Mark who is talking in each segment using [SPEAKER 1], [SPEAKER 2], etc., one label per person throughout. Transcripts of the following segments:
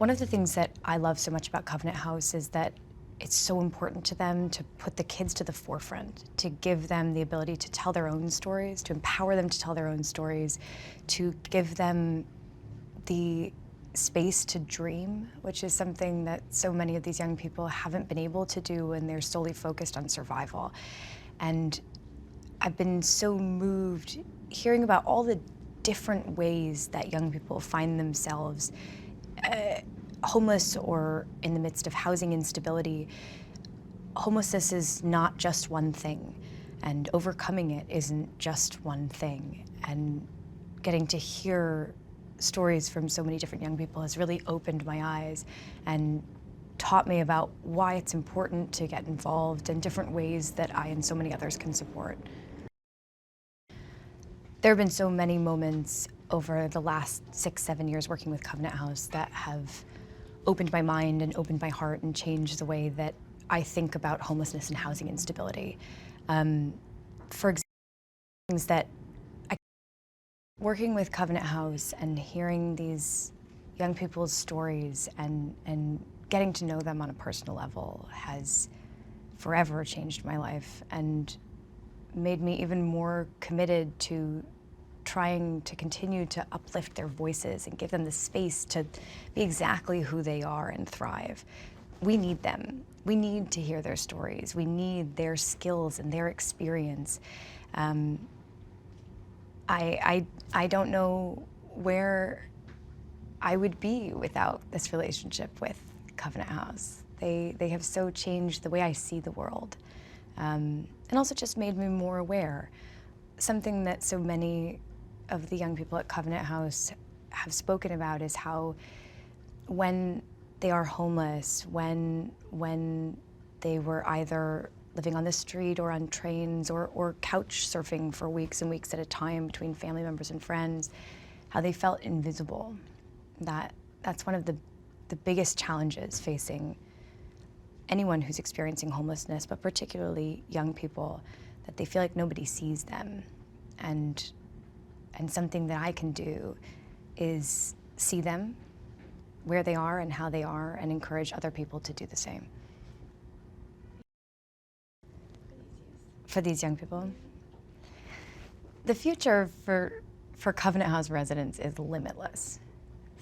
[SPEAKER 1] One of the things that I love so much about Covenant House is that it's so important to them to put the kids to the forefront, to give them the ability to tell their own stories, to empower them to tell their own stories, to give them the space to dream, which is something that so many of these young people haven't been able to do when they're solely focused on survival. And I've been so moved hearing about all the different ways that young people find themselves homeless or in the midst of housing instability. Homelessness is not just one thing, and overcoming it isn't just one thing. And getting to hear stories from so many different young people has really opened my eyes and taught me about why it's important to get involved in different ways that I and so many others can support. There have been so many moments over the last 6-7 years working with Covenant House that have opened my mind and opened my heart and changed the way that I think about homelessness and housing instability. For example, things that working with Covenant House and hearing these young people's stories and getting to know them on a personal level has forever changed my life and made me even more committed to trying to continue to uplift their voices and give them the space to be exactly who they are and thrive. We need them. We need to hear their stories. We need their skills and their experience. I don't know where I would be without this relationship with Covenant House. They have so changed the way I see the world, and also just made me more aware. Something that so many of the young people at Covenant House have spoken about is how when they are homeless, when they were either living on the street or on trains or couch surfing for weeks and weeks at a time between family members and friends, how they felt invisible. That's one of the biggest challenges facing anyone who's experiencing homelessness, but particularly young people, that they feel like nobody sees them. And something that I can do is see them where they are and how they are and encourage other people to do the same. For these young people, the future for Covenant House residents is limitless.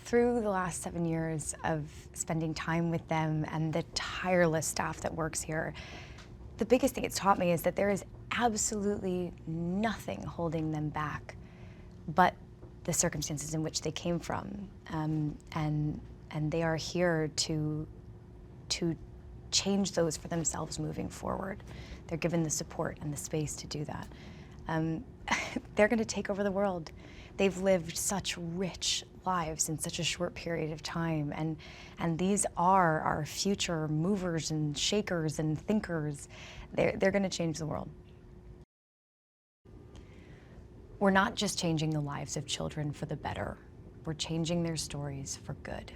[SPEAKER 1] Through the last 7 years of spending time with them and the tireless staff that works here, the biggest thing it's taught me is that there is absolutely nothing holding them back but the circumstances in which they came from. And they are here to change those for themselves moving forward. They're given the support and the space to do that. They're going to take over the world. They've lived such rich lives in such a short period of time, and these are our future movers and shakers and thinkers. They're going to change the world. We're not just changing the lives of children for the better, we're changing their stories for good.